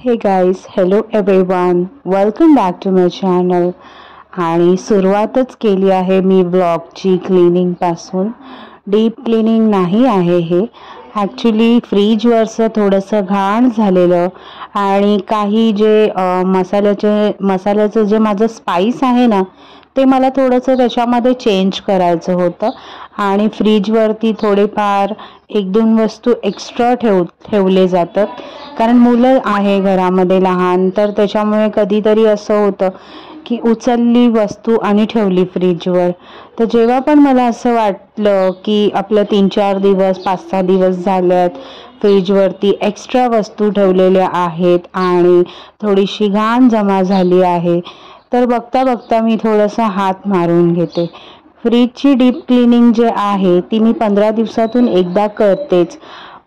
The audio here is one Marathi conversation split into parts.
हे guys, hello everyone, welcome back to my channel. आणि सुरुवातच केली आहे मी ब्लॉगची क्लिनिंग पासून. डीप क्लिनिंग नाही आहे हे. ॲक्च्युली फ्रीजवरचं थोडंसं घाण झालेलं आणि काही जे मसाल्याचं जे माझं स्पाइस आहे ना, ते मला थोडंसं त्याच्यामध्ये चेंज करायचं होतं. आणि फ्रीजवरती थोडेफार एक दोन वस्तू एक्स्ट्रा ठेवले जातात, कारण मुलं आहे घरामध्ये लहान, तर त्याच्यामुळे कधीतरी असं होतं की उचलली वस्तू आणि ठेवली फ्रीजवर. तर जेव्हा पण मला असं वाटलं की आपलं 3-4 दिवस 5-6 दिवस झाल्यात फ्रीजवरती एक्स्ट्रा वस्तू ठेवलेल्या आहेत आणि थोडीशी घाण जमा झाली आहे, तर बघता बघता मी थोडंसं हात मारून घेते. फ्रीजची डीप क्लिनिंग जे आहे ती मी 15 दिवसातून एकदा करतेच,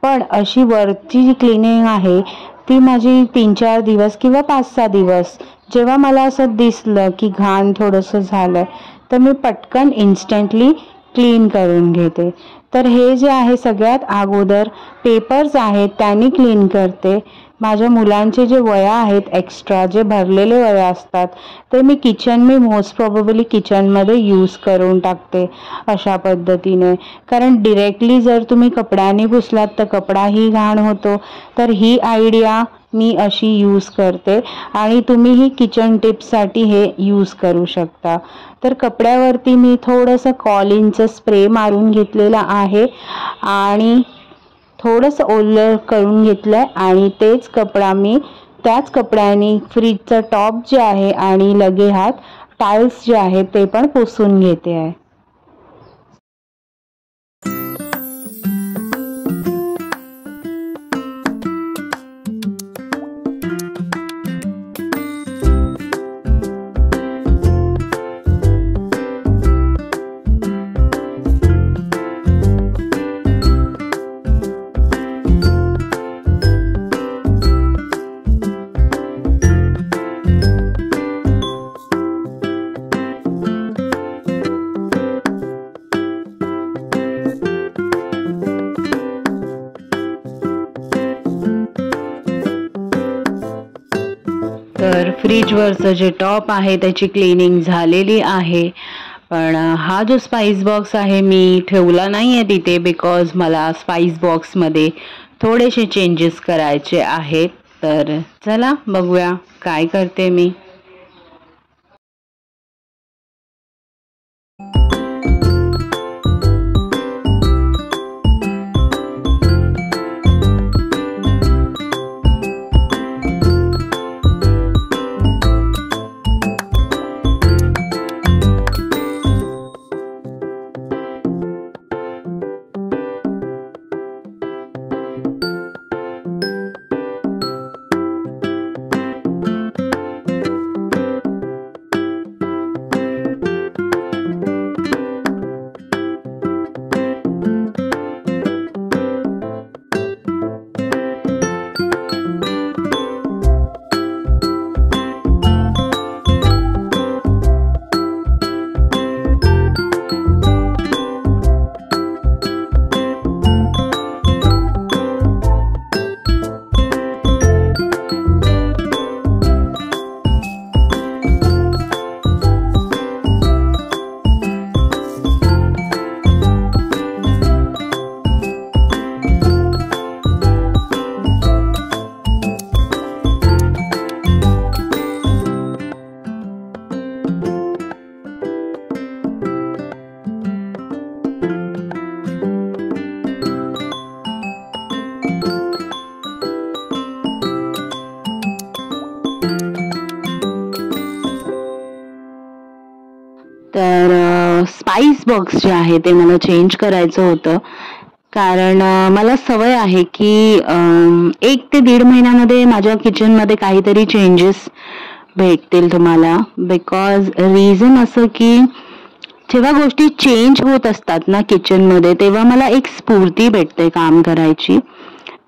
पण अशी वरची जी क्लिनिंग आहे ती माझी 3-4 दिवस किंवा 5-6 दिवस, जेव्हा मला असं दिसलं की घाण थोडंसं झालं तर मी पटकन इन्स्टंटली क्लीन करून घेते. तर हे जे आहे सगळ्यात अगोदर पेपर्स आहेत त्यांनी क्लीन करते. माझ्या मुलांचे जे वया आहेत एक्स्ट्रा जे भरलेले वया असतात ते मी मोस्ट प्रोबेबली किचनमध्ये यूज करून टाकते अशा पद्धतीने. कारण डिरेक्टली जर तुम्ही कपड्याने पुसलात तर कपडाही घाण होतो. तर ही आयडिया मी अशी यूज करते आणि तुम्हीही किचन टिप्ससाठी हे यूज करू शकता. तर कपड्यावरती मी थोडंसं कॉलिनचं स्प्रे मारून घेतलेला आहे आणि थोडंसं ओलं करून घेतलं आहे आणि तेच कपडा मी त्याच कपड्याने फ्रीजचं टॉप जे आहे आणि लगे हात टाईल्स जे आहेत ते पण पुसून घेते आहे. तर फ्रीजवरचं जे टॉप आहे त्याची क्लिनिंग झालेली आहे, पण हा जो स्पाइस बॉक्स आहे मी ठेवला नाही आहे तिथे, बिकॉज मला स्पाइस बॉक्समध्ये थोडेसे चेंजेस करायचे आहेत. तर चला बघूया काय करते मी. तर स्पाइस बॉक्स जे आहे ते मला चेंज करायचं होतं, कारण मला सवय आहे की 1 ते 1.5 महिन्यामध्ये माझ्या किचनमध्ये काहीतरी चेंजेस भेटतील तुम्हाला. बिकॉज रिझन असं की जेव्हा गोष्टी चेंज होत असतात ना किचनमध्ये, तेव्हा मला एक स्फूर्ती भेटते काम करायची.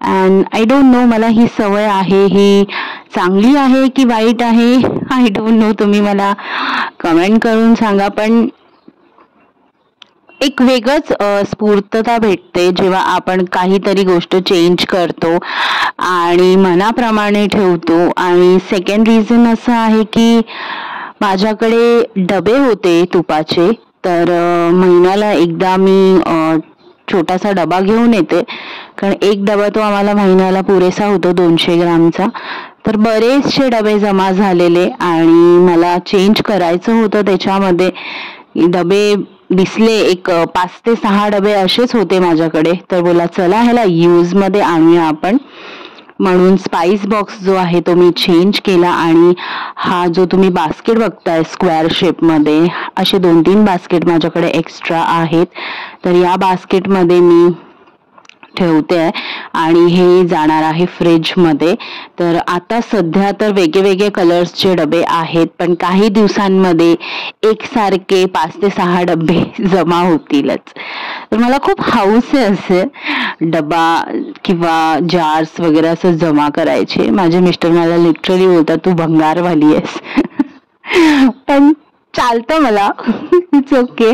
अँड आय डोंट नो, मला ही सवय आहे, ही चांगली आहे की वाईट आहे, आय डोंट नो. तुम्ही मला कमेंट करून सांगा. पण एक वेगळंच स्फूर्तता भेटते जेव्हा आपण काहीतरी गोष्ट चेंज करतो आणि मनाप्रमाणे ठेवतो. आणि सेकंड रिझन असं आहे की माझ्याकडे डबे होते तुपाचे, तर महिन्याला एकदा मी छोटासा डबा घेऊन येते, कारण एक डबा तो आम्हाला महिन्याला पुरेसा होतो 200 ग्रामचा. तर बरेचसे डबे जमा झालेले आणि मला चेंज करायचं होतं त्याच्यामध्ये. डबे दिसले, एक 5 ते 6 डबे असेच होते माझ्याकडे. तर बोला चला ह्याला यूज मध्ये आणूया आपण, म्हणून स्पाइस बॉक्स जो आहे तो मी चेंज केला. आणि हा जो तुम्ही बास्केट बघताय स्क्वेअर शेप मध्ये, असे 2-3 बास्केट माझ्याकडे एक्स्ट्रा आहेत. तर या बास्केटमध्ये मी ठेवते आहे आणि हे जाणार आहे फ्रीज मध्ये. तर आता सध्या तर वेगवेगळे कलर्सचे डबे आहेत, पण काही दिवसांमध्ये एकसारखे 5 ते 6 डबे जमा होतीलच. तर मला खूप हौस आहे असे डबा किंवा जार्स वगैरे असं जमा करायचे. माझे मिस्टर मला लिटरली बोलतात तू भंगारवाली आहेस. पण चालतं मला, इट्स ओके.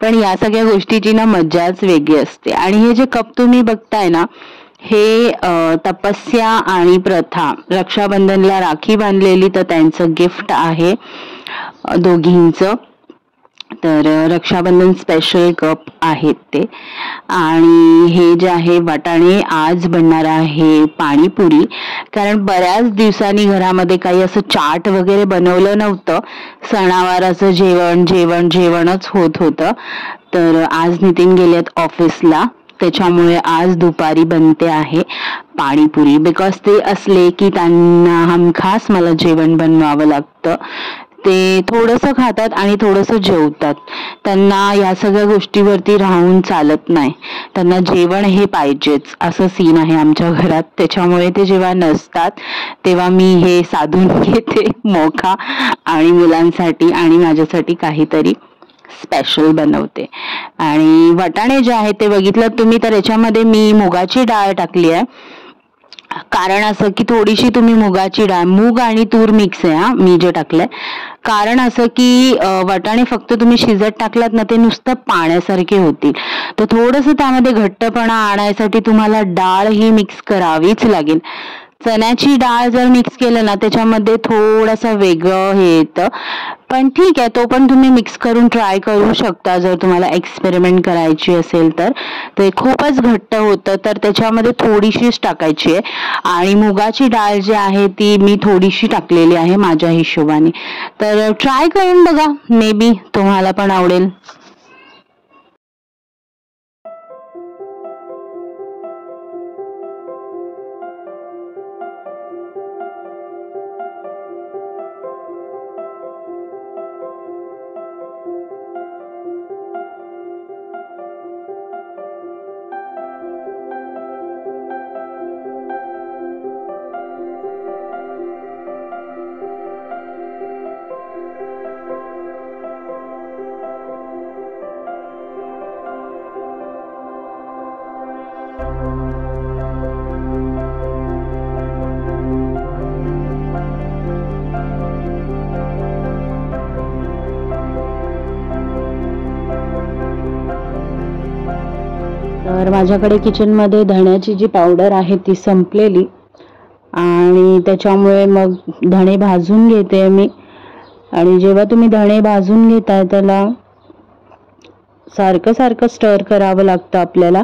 पण या सगळ्या गोष्टीची ना मज्जाच वेगळी असते. आणि हे जे कप तुम्ही बघताय ना, हे तपस्या आणि प्रथा रक्षाबंधनला राखी बांधलेली, तर त्यांचं गिफ्ट आहे दोघींचं. तर रक्षाबंधन स्पेशल कप आहेत ते. आणि हे जे आहे वाटाणे, आज बनणार आहे पाणीपुरी, कारण बऱ्याच दिवसांनी घरामध्ये काही असं चाट वगैरे बनवलं नव्हतं. सणावाराचं जेवणच होत होतं. तर आज नितीन गेलेत ऑफिसला, त्याच्यामुळे आज दुपारी बनते आहे पाणीपुरी. बिकॉज ते असले की त्यांना हमखास मला जेवण बनवावं लागतं. ते थोडंसं खातात आणि थोडंसं जेवतात. त्यांना या सगळ्या गोष्टीवरती राहून चालत नाही. त्यांना जेवण हे पाहिजेच, असं सीन आहे आमच्या घरात. त्याच्यामुळे ते जेव्हा नसतात तेव्हा मी हे साधून घेते मोका आणि मुलांसाठी आणि माझ्यासाठी काहीतरी स्पेशल बनवते. आणि वाटाणे जे आहे ते बघितलं तुम्ही, तर याच्यामध्ये मी मुगाची डाळ टाकली आहे. कारण असं की थोडीशी तुम्ही मुगाची डाळ, मूग आणि तूर मिक्स आहे हा मी जे टाकलंय. कारण असं की वाटाणे फक्त तुम्ही शिजत टाकलात ना, ते नुसतं पाण्यासारखे होतील. तर थोडंसं त्यामध्ये घट्टपणा आणण्यासाठी तुम्हाला डाळ ही मिक्स करावीच लागेल. चण्याची डाळ जर मिक्स केलं ना, त्याच्यामध्ये थोडंसं वेगळं हे येतं. पण ठीक आहे, तो पण तुम्ही मिक्स करून ट्राय करू शकता जर तुम्हाला एक्सपेरिमेंट करायची असेल तर. ते खूपच घट्ट होतं, तर त्याच्यामध्ये थोडीशीच टाकायची आहे. आणि मुगाची डाळ जी आहे ती मी थोडीशी टाकलेली आहे माझ्या हिशोबाने. तर ट्राय करून बघा, मे बी तुम्हाला पण आवडेल. तर माझ्याकडे किचनमध्ये धण्याची जी पावडर आहे ती संपलेली, आणि त्याच्यामुळे मग धणे भाजून घेते मी. आणि जेव्हा तुम्ही धणे भाजून घेताय त्याला सारखं सारखं स्टर करावं लागतं आपल्याला,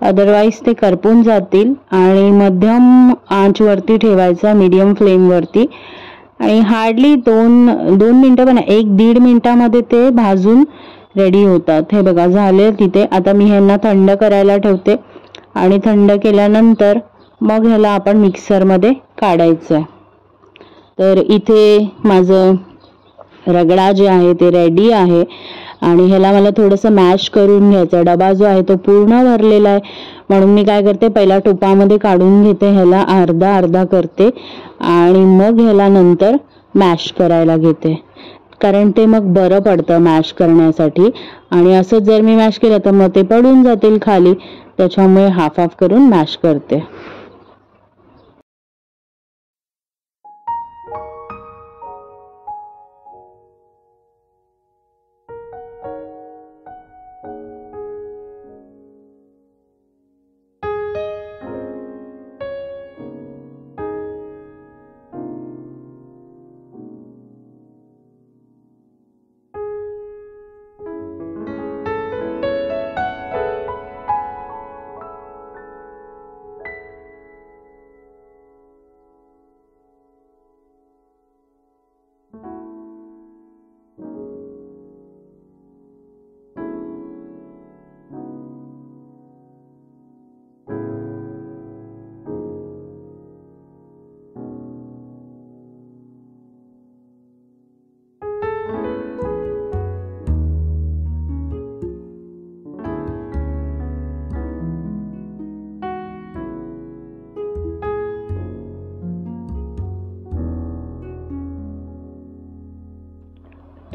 अदरवाईज ते करपून जातील. आणि मध्यम आंचवरती ठेवायचा, मीडियम फ्लेमवरती. आणि हार्डली दोन मिनटं पण 1-1.5 मिनिटामध्ये ते भाजून रेडी होतात. हे बघा झाले तिथे. आता मी ह्यांना थंड करायला ठेवते आणि थंड केल्यानंतर मग ह्याला आपण मिक्सरमध्ये काढायचं आहे. तर इथे माझं रगडा जे आहे ते रेडी आहे. आणि ह्याला मला थोडंसं मॅश करून घ्यायचं. डबा जो आहे तो पूर्ण भरलेला आहे, म्हणून मी काय करते, पहिला टोपामध्ये काढून घेते, ह्याला अर्धा अर्धा करते आणि मग ह्याला नंतर मॅश करायला घेते, कारण ते मग बरं पडतं मॅश करण्यासाठी. आणि असं जर मी मॅश केलं तर मग ते पडून जातील खाली, त्याच्यामुळे हाफ हाफ करून मॅश करते.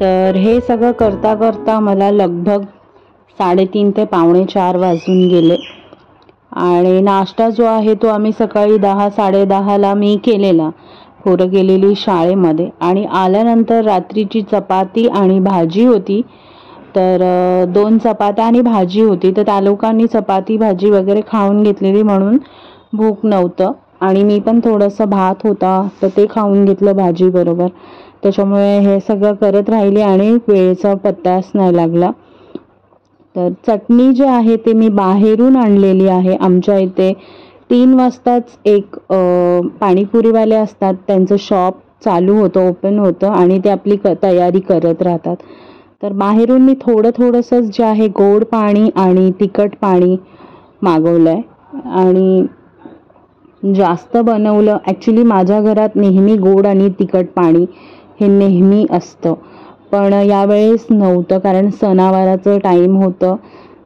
तर हे सगळं करता करता मला लगभग 3:30 ते पावणे 4 वाजून गेले. आणि नाश्ता जो आहे तो आम्ही सकाळी 10-10:30ला मी केलेला. पोरं गेलेली शाळेमध्ये आणि आल्यानंतर रात्रीची चपाती आणि भाजी होती. तर 2 चपात्या आणि भाजी होती. तर त्या लोकांनी चपाती भाजी वगैरे खाऊन घेतलेली म्हणून भूक नव्हतं. आणि मी पण थोडंसं भात होता तर ते खाऊन घेतलं भाजीबरोबर. त्याच्यामुळे हे सगळं करत राहिले आणि वेळेचा पत्ताच नाही लागला. तर चटणी जी आहे ते मी बाहेरून आणलेली आहे. आमच्या इथे 3 वाजताच एक पाणीपुरीवाले असतात, त्यांचं शॉप चालू होतं, ओपन होतं आणि ते आपली तयारी करत राहतात. तर बाहेरून मी थोडंसंच जे आहे गोड पाणी आणि तिखट पाणी मागवलंय. आणि जास्त बनवलं, ॲक्च्युली माझ्या घरात नेहमी गोड आणि तिखट पाणी हे नेहमी असतं. पण यावेळेस नव्हतं कारण सणावाराचं टाईम होतं.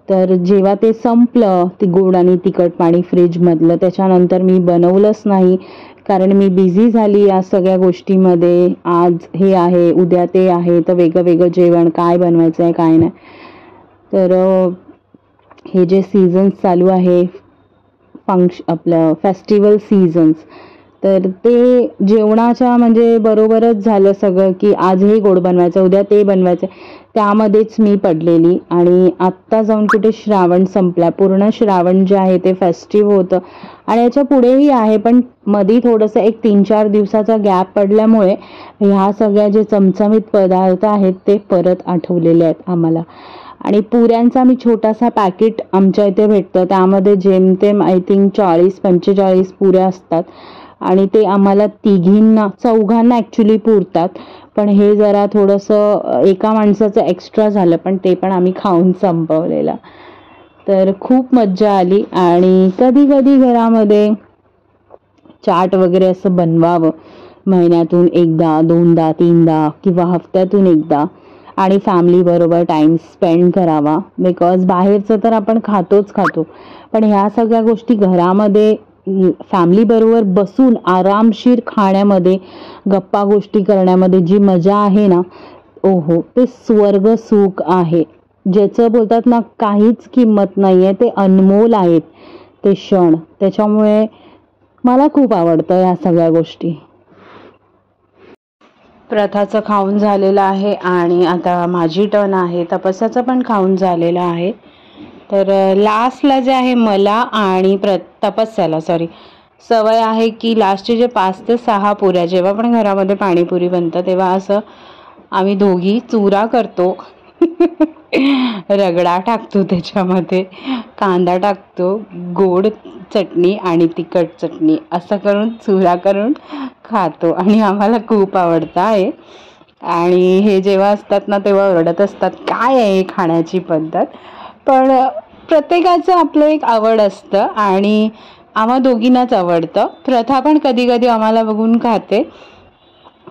तर जेव्हा ते संपलं ते गोड आणि तिखट पाणी फ्रीजमधलं, त्याच्यानंतर मी बनवलंच नाही कारण मी बिझी झाली या सगळ्या गोष्टीमध्ये. आज हे आहे, उद्या ते आहे, तर वेगळं जेवण काय बनवायचं आहे काय नाही. तर हे जे सीझन्स चालू आहे आपलं फेस्टिवल सीझन्स, तर ते जेवणाच्या म्हणजे बरोबरच झालं सगळं की आज हे गोड बनवायचं, उद्या ते बनवायचं, त्यामध्येच मी पडलेली. आणि आत्ता जाऊन कुठे श्रावण संपला, पूर्ण श्रावण जे आहे ते फेस्टिव्ह होतं आणि याच्या पुढेही आहे. पण मध्ये थोडंसं एक 3-4 दिवसाचा गॅप पडल्यामुळे ह्या सगळ्या जे चमचमीत पदार्थ आहेत ते परत आठवलेले आहेत आम्हाला. आणि पुऱ्यांचा मी छोटासा पॅकेट आमच्या इथे भेटतं, त्यामध्ये जेमतेम आय थिंक 40-45 पुऱ्या असतात आणि ते आम्हाला चौघांना ॲक्च्युली पुरतात. पण हे जरा थोडंसं एका माणसाचं एक्स्ट्रा झालं, पण ते पण आम्ही खाऊन संपवलेलं. तर खूप मज्जा आली. आणि कधी कधी घरामध्ये चाट वगैरे असं बनवावं, महिन्यातून एकदा, दोनदा, तीनदा किंवा हफ्त्यातून एकदा, आणि फॅमिली बरोबर टाइम स्पेंड करावा. बिकॉज बाहेरचं तर आपण खातो, पण ह्या सगळ्या गोष्टी घरामध्ये फॅमिली बरोबर बसून आरामशीर खाण्यामध्ये, गप्पा गोष्टी करण्यामध्ये जी मजा आहे ना, ओहो, ते स्वर्ग सुख आहे. ज्याचं बोलतात ना काहीच किंमत नाहीये, ते अनमोल आहेत ते क्षण. त्याच्यामुळे मला खूप आवडतं या सगळ्या गोष्टी. प्रथाचं खाऊन झालेलं आहे आणि आता माझी टर्न आहे. तपस्याचं पण खाऊन झालेलं आहे. तर लास्टला जे आहे मला आणि तपस्याला सवय आहे की लास्टचे जे 5 ते 6 पुऱ्या, जेव्हा पण घरामध्ये पाणीपुरी बनतं तेव्हा असं आम्ही दोघी चुरा करतो. रगडा टाकतो त्याच्यामध्ये, कांदा टाकतो, गोड चटणी आणि तिखट चटणी, असं करून चुरा करून खातो आणि आम्हाला खूप आवडतं आहे. आणि हे जेव्हा असतात ना तेव्हा ओरडत असतात काय आहे खाण्याची पद्धत. पण प्रत्येकाचं आपलं एक आवड असतं आणि आम्हा दोघींनाच आवडतं. प्रथा पण कधी कधी आम्हाला बघून खाते,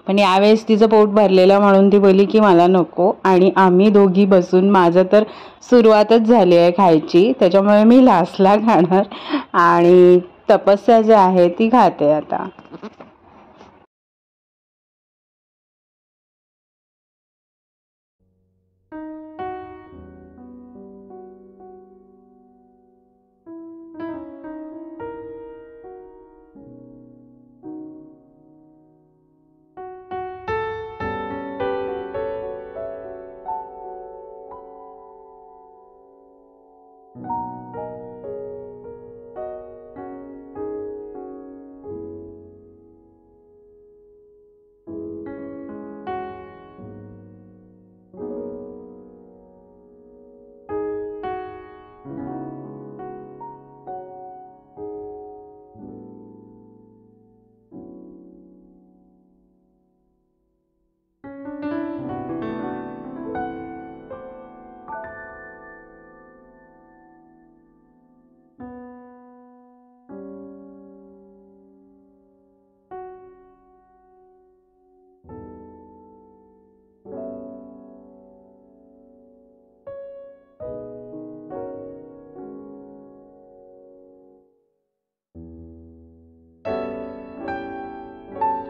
पण यावेळेस तिचं पोट भरलेलं म्हणून ती बोलली की मला नको. आणि आम्ही दोघी बसून, माझं तर सुरुवातच झाली आहे खायची, त्याच्यामुळे मी लास्टला खाणार आणि तपस्या जी आहे ती खाते आता.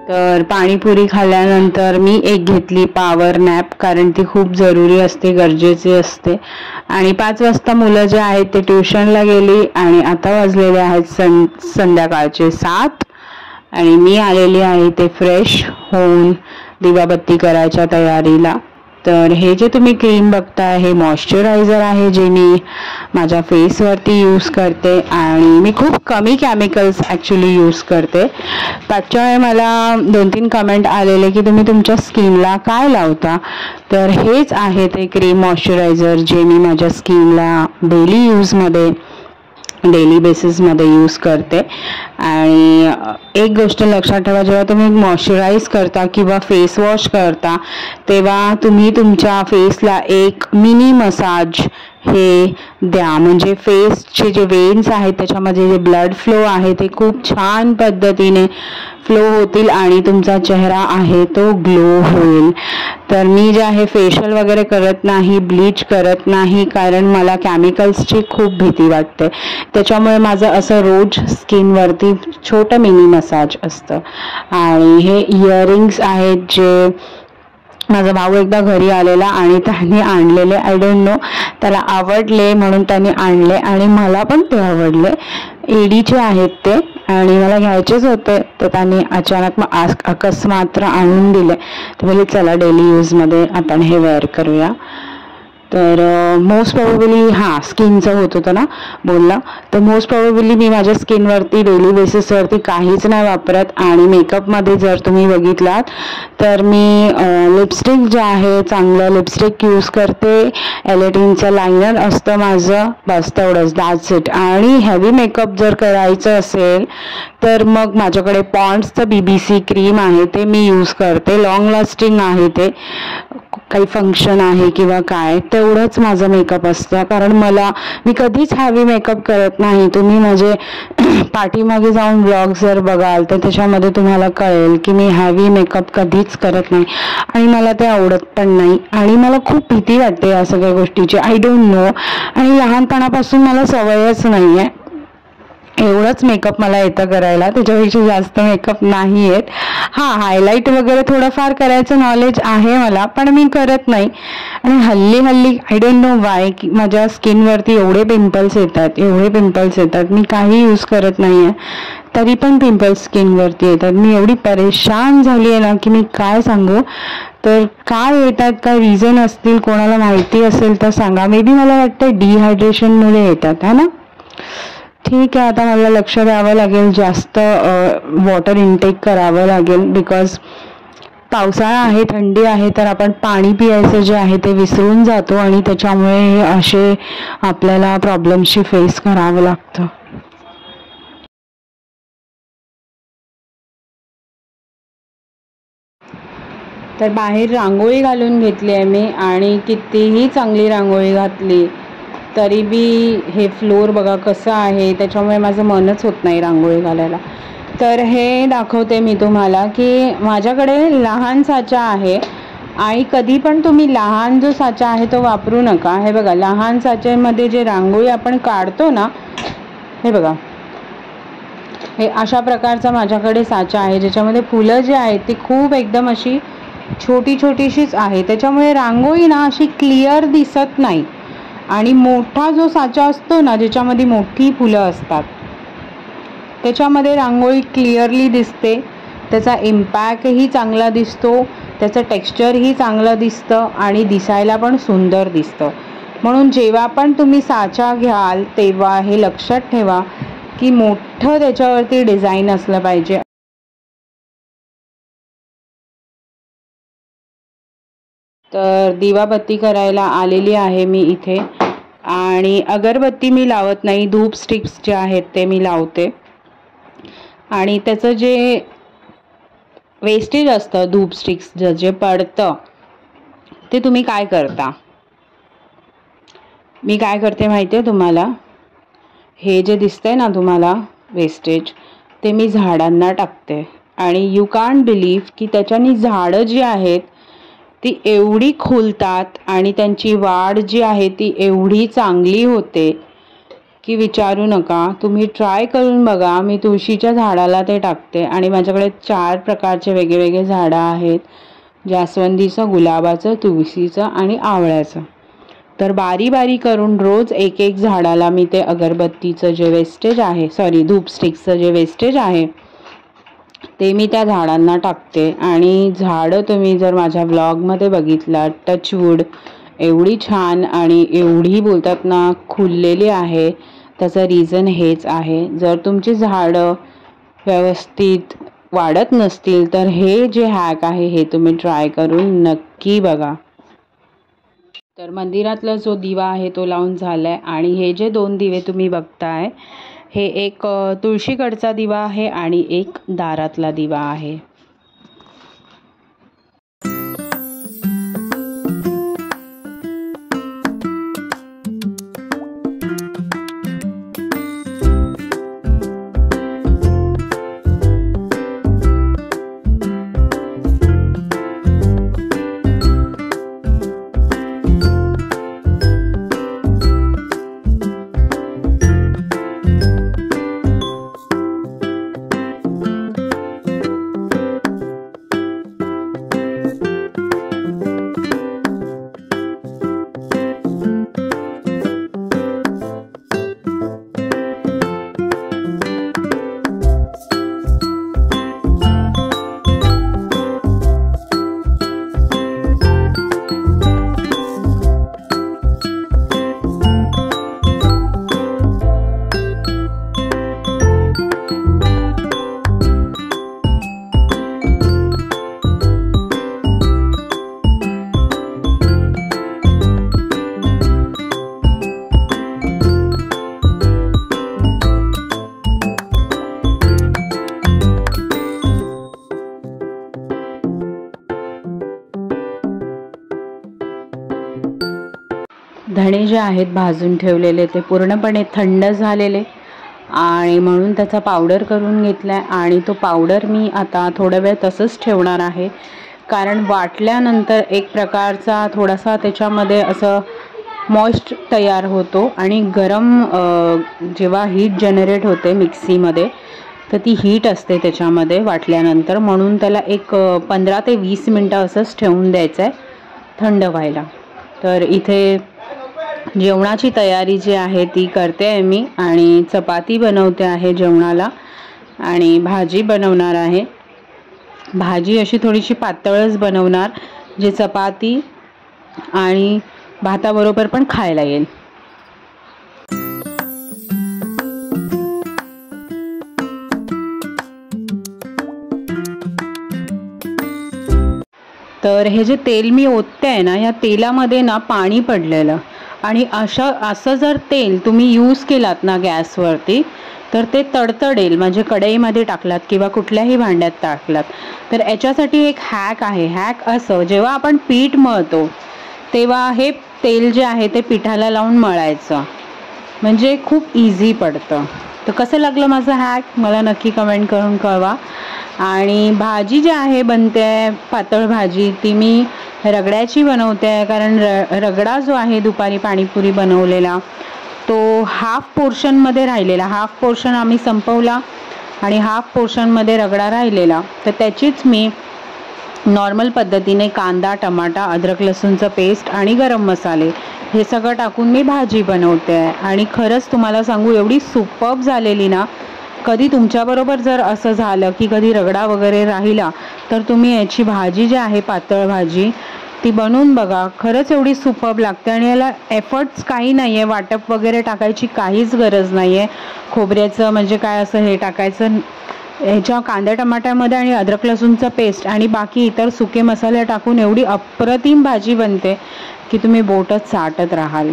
तर पाणीपुरी खाल्ल्यानंतर मी एक घेतली पॉवर नॅप, कारण ती खूप जरुरी असते, गरजेची असते. आणि 5 वाजता मुलं जे आहेत ते ट्युशनला गेली आणि आता वाजलेले आहेत संध्याकाळचे 7 आणि मी आलेली आहे ते फ्रेश होऊन दिवाबत्ती करायच्या तयारीला. तर हे जे तुम्ही क्रीम बघताय हे मॉइश्चरायझर आहे, जे मी माझ्या फेसवरती यूज करते आणि मी खूप कमी केमिकल्स ॲक्च्युली यूज करते. त्याच्यामुळे मला 2-3 कमेंट आलेले की तुम्ही तुमच्या स्किनला काय लावता. तर हेच आहे ते क्रीम मॉइश्चरायझर जे मी माझ्या स्किनला डेली बेसिसमध्ये यूज करते. आणि एक गोष्ट लक्षात ठेवा, जेव्हा तुम्ही मॉइश्चराईज करता किंवा फेस वॉश करता तेव्हा तुम्ही तुमच्या फेसला एक मिनी मसाज हे द्या, म्हणजे फेसचे जे वेन्स आहेत त्याच्यामध्ये जे ब्लड फ्लो आहे ते खूप छान पद्धतीने फ्लो होतील आणि तुमचा चेहरा आहे तो ग्लो होईल. तर मी जे आहे फेशियल वगैरे करत नाही, ब्लीच करत नाही, कारण मला केमिकल्सची खूप भीती वाटते. त्याच्यामुळे माझं असं रोज स्किनवरती छोटं मिनी मसाज असतं. आणि हे इयरिंग्स आहेत जे माझा भाऊ एकदा घरी आलेला आणि त्याने आणलेले, आय डोंट नो, त्याला आवडले म्हणून त्याने आणले आणि मला पण ते आवडले. एडीचे आहेत ते आणि मला घ्यायचेच होते, तर त्याने अचानक अकस्मात आणून दिले. तर बोलले चला डेली यूजमध्ये आपण हे वेअर करूया. तर मोस्ट प्रॉबेबली स्किनचं होत होतं ना बोलणं, तर मोस्ट प्रॉबेबली मी माझ्या स्किनवरती डेली बेसिसवरती काहीच नाही वापरत. आणि मेकअपमध्ये जर तुम्ही बघितलात तर मी लिपस्टिक जे आहे चांगलं लिपस्टिक यूज करते. एलेटिनचं लायनर असतं माझं, बस तेवढंच, दॅट्स इट. आणि हेवी मेकअप जर करायचं असेल तर मग माझ्याकडे पॉन्ड्सचं BBC क्रीम आहे, ते मी यूज करते. लॉंग लास्टिंग आहे ते, काही फंक्शन आहे किंवा काय तेवढंच माझं मेकअप असतं, कारण मी कधीच हॅवी मेकअप करत नाही. तुम्ही माझे पाठीमागे जाऊन ब्लॉग जर बघाल तर त्याच्यामध्ये तुम्हाला कळेल की मी हॅवी मेकअप कधीच करत नाही आणि मला ते आवडत पण नाही आणि मला खूप भीती वाटते या सगळ्या गोष्टीची, आय डोंट नो. आणि लहानपणापासून मला सवयच नाही आहे. एवढंच मेकअप मला येतं करायला, त्याच्यापेक्षा जास्त मेकअप नाही येत. हायलाईट वगैरे थोडंफार करायचं नॉलेज आहे मला, पण मी करत नाही. आणि हल्ली आय डोंट नो वाय की माझ्या स्किनवरती एवढे पिंपल्स येतात. मी काही यूज करत नाही आहे तरी पण पिंपल्स स्किनवरती येतात. मी एवढी परेशान झाली आहे ना की मी काय सांगू. तर काय येतात, काय रिझन असतील, कोणाला माहिती असेल तर सांगा. मे बी मला वाटतं डिहायड्रेशनमुळे येतात, है ना. ठीक आहे, आता मला लक्ष द्यावं लागेल, जास्त वॉटर इनटेक करावं लागेल, बिकॉज पावसाळा आहे, थंडी आहे, तर आपण पाणी पियायचं जे आहे ते विसरून जातो आणि त्याच्यामुळे हे असे आपल्याला प्रॉब्लेमशी फेस करावं लागतं. तर बाहेर रांगोळी घालून घेतली आहे मी आणि कितीही चांगली रांगोळी घातली तरी बी हे फ्लोर बघा कसं आहे, त्याच्यामुळे माझं मनच होत नाही रांगोळी घालायला. तर हे दाखवते मी तुम्हाला की माझ्याकडे लहान साचा आहे आणि कधी पण तुम्ही लहान जो साचा आहे तो वापरू नका. हे बघा, लहान साच्यामध्ये जे रांगोळी आपण काढतो ना, हे बघा, हे अशा प्रकारचा माझ्याकडे साचा आहे ज्याच्यामध्ये फुलं जी आहेत ती खूप एकदम अशी छोटीशीच आहे, त्याच्यामुळे रांगोळी ना अशी क्लिअर दिसत नाही. आणि मोठा जो साचा असतो ना ज्याच्यामध्ये मोठी फुलं असतात त्याच्यामध्ये रांगोळी क्लिअरली दिसते, त्याचा इम्पॅक्टही चांगला दिसतो, त्याचं टेक्स्चरही चांगलं दिसतं आणि दिसायला पण सुंदर दिसतं. म्हणून जेव्हा पण तुम्ही साचा घ्याल तेव्हा हे लक्षात ठेवा की मोठं त्याच्यावरती डिझाईन असलं पाहिजे. तर दिवाबत्ती करायला आलेली आहे मी इथे आणि अगरबत्ती मी लावत नाही, धूप स्टिक्स जे आहेत ते मी लावते. आणि त्याचं जे वेस्टेज असतं धूप स्टिक्सचं जे पडतं ते तुम्ही काय करता, मी काय करते माहिती आहे तुम्हाला, हे जे दिसतंय ना तुम्हाला वेस्टेज ते मी झाडांना टाकते. आणि यू कांट बिलीव्ह की त्याच्यानी झाडं जी आहेत ती एवढी खुलतात आणि त्यांची वाढ जी आहे ती एवढी चांगली होते की विचारू नका, तुम्ही ट्राय करून बघा. मी तुळशीच्या झाडाला ते टाकते आणि माझ्याकडे 4 प्रकारचे वेगवेगळे झाडं आहेत, जास्वंदीचं, गुलाबाचं, तुळशीचं आणि आवळ्याचं. तर बारी बारी करून रोज एक एक झाडाला मी ते अगरबत्तीचं जे वेस्टेज आहे, धूप स्टिक्सचं जे वेस्टेज आहे ते मी त्या झाडांना टाकते. आणि झाडं तुम्ही जर माझ्या ब्लॉगमध्ये बघितलात, टचवूड एवढी छान आणि एवढी बोलतात ना खुललेली आहे, त्याचं रिझन हेच आहे. जर तुमची झाडं व्यवस्थित वाढत नसतील तर हे जे हॅक आहे हे तुम्ही ट्राय करून नक्की बघा. तर मंदिरातला जो दिवा आहे तो लावून झालाय आणि हे जे 2 दिवे तुम्ही बघताय हे एक तुळशीकडचा दिवा आहे आणि एक दारातला दिवा आहे. धणे जे आहेत भाजून ठेवलेले ते पूर्णपणे थंड झालेले आणि म्हणून त्याचा पावडर करून घेतलाय आणि तो पावडर मी आता थोडा वेळ तसंच ठेवणार आहे, कारण वाटल्यानंतर एक प्रकारचा थोडासा त्याच्यामध्ये असं मॉइस्ट तयार होतो आणि गरम जेव्हा हीट जनरेट होते मिक्सीमध्ये तर ती हीट असते त्याच्यामध्ये वाटल्यानंतर, म्हणून त्याला एक 15 ते 20 मिनटं असंच ठेवून द्यायचं आहे थंड व्हायला. तर इथे जेवणाची तयारी जी आहे ती करते आहे मी आणि चपाती बनवते आहे जेवणाला आणि भाजी बनवणार आहे. भाजी अशी थोडीशी पातळच बनवणार जे चपाती आणि भाताबरोबर पण खायला येईल. तर हे जे तेल मी ओतते आहे ना, या तेलामध्ये ना पाणी पडलेलं आणि असं जर तेल तुम्ही यूज केलात ना गॅसवरती तर ते तडतडेल. म्हणजे कढईमध्ये टाकलात किंवा कुठल्याही भांड्यात टाकलात तर याच्यासाठी एक हॅक आहे. हॅक असं, जेव्हा आपण पीठ मळतो तेव्हा हे तेल जे आहे ते पिठाला लावून मळायचं, म्हणजे खूप इझी पडतं. तर कसं लागलं माझं हॅक मला नक्की कमेंट करून कळवा. आणि भाजी जी आहे बनते पातळ भाजी ती मी रगड्याची बनवते आहे, कारण रगडा जो आहे दुपारी पाणीपुरी बनवलेला तो हाफ पोर्शनमध्ये राहिलेला, हाफ पोर्शन आम्ही संपवला आणि हाफ पोर्शनमध्ये रगडा राहिलेला, तर त्याचीच मी नॉर्मल पद्धतीने कांदा, टमाटा, अद्रक लसूणचं पेस्ट आणि गरम मसाले हे सगळं टाकून मी भाजी बनवते आहे. आणि खरंच तुम्हाला सांगू एवढी सुपर्ब झालेली ना. कधी तुमच्याबरोबर जर असं झालं की कधी रगडा वगैरे राहिला तर तुम्ही याची भाजी जी आहे पातळ भाजी ती बनवून बघा, खरंच एवढी सुपर्ब लागते. आणि याला एफर्ट्स काही नाही आहे, वाटप वगैरे टाकायची काहीच गरज नाही आहे. खोबऱ्याचं म्हणजे काय असं हे टाकायचं ह्याच्या कांदा टमाट्यामध्ये आणि अद्रक लसूणचं पेस्ट आणि बाकी इतर सुके मसाले टाकून एवढी अप्रतिम भाजी बनते की तुम्ही बोटच चाटत राहाल.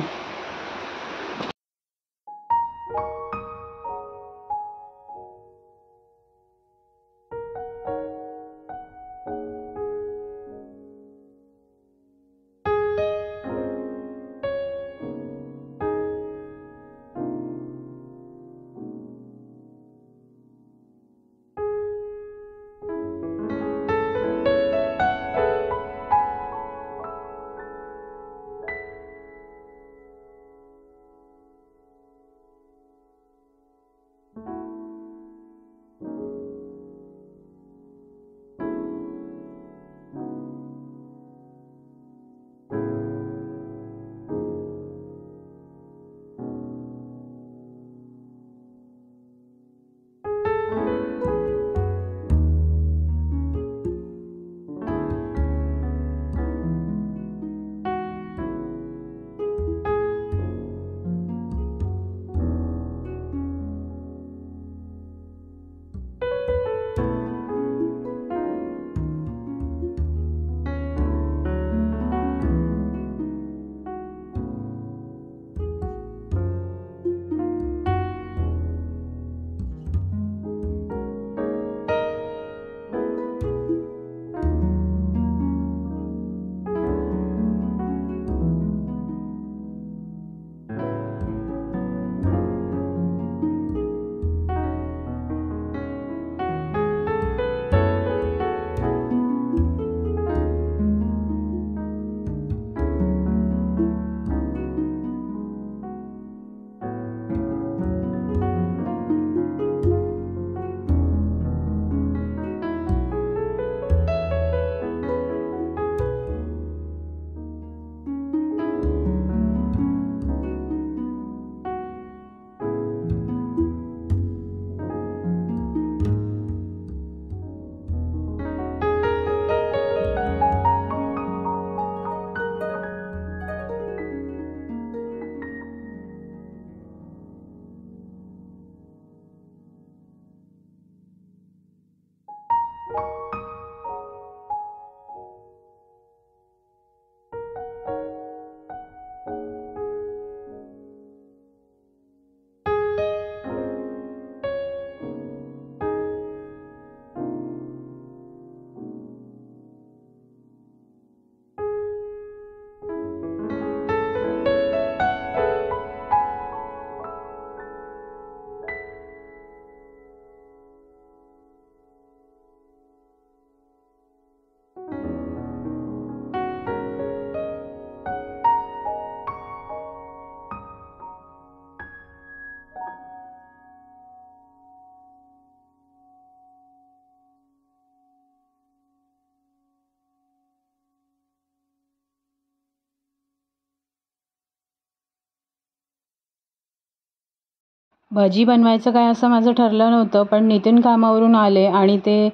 भजी बनवायचं काय असं माझं ठरलं नव्हतं, पण नितीन कामावरून आले आणि ते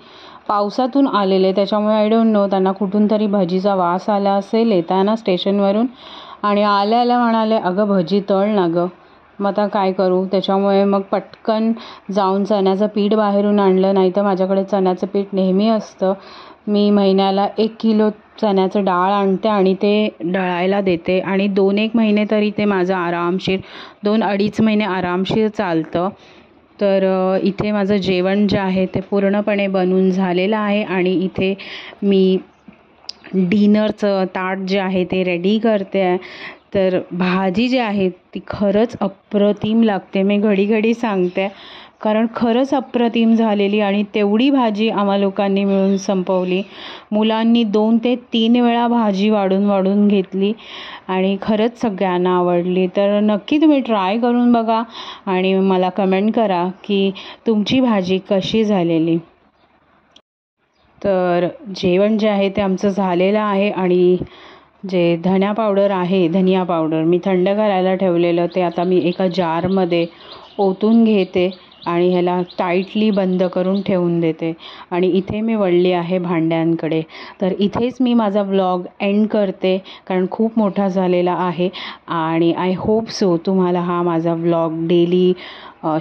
पावसातून आलेले, त्याच्यामुळे आय डोंट नो त्यांना कुठून तरी भजीचा वास आला असेल येताना स्टेशनवरून, आणि आल्या आल्या म्हणाले अगं भजी तळ ना गं. मग आता काय करू, त्याच्यामुळे मग पटकन जाऊन चण्याचं पीठ बाहेरून आणलं, नाही तर माझ्याकडे चण्याचं पीठ नेहमी असतं. मी महिन्याला 1 किलो चण्याचं डाळ आणते आणि ते दळायला देते, आणि 2-1 महिने तरी ते माझं आरामशीर 2-2.5 महिने आरामशीर चालतं. तर इथे माझं जेवण जे आहे ते पूर्णपणे बनून झालेलं आहे, आणि इथे मी डिनरचं ताट जे आहे ते रेडी करते आहे. तर भाजी जी आहे ती खरंच अप्रतिम लागते, मी घडी घडी सांगते, कारण खरंच अप्रतिम झालेली, आणि तेवढी भाजी आम्हा लोकांनी मिळून संपवली. मुलांनी 2 ते 3 वेळा भाजी वाढून वाढून घेतली आणि खरंच सगळ्यांना आवडली. तर नक्की तुम्ही ट्राय करून बघा आणि मला कमेंट करा की तुमची भाजी कशी झालेली. तर जेवण जे आहे ते आमचं झालेलं आहे, आणि जे धनिया पावडर मी थंड करायला ठेवलेलं ते आता मी एका जारमध्ये ओतून घेते आणि ह्याला टाईटली बंद करून ठेवून देते, आणि इथे मी वळली आहे भांड्यांकडे. तर इथेच मी माझा व्लॉग एंड करते, कारण खूप मोठा झालेला आहे, आणि आय होप सो तुम्हाला हा माझा व्लॉग डेली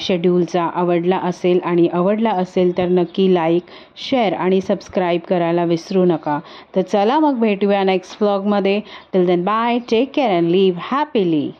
शेड्यूलचा आवडला असेल, आणि आवडला असेल तर नक्की लाईक, शेअर आणि सबस्क्राईब करायला विसरू नका. तर चला मग भेटूया नेक्स्ट व्लॉगमध्ये. Till then bye, take care and live happily.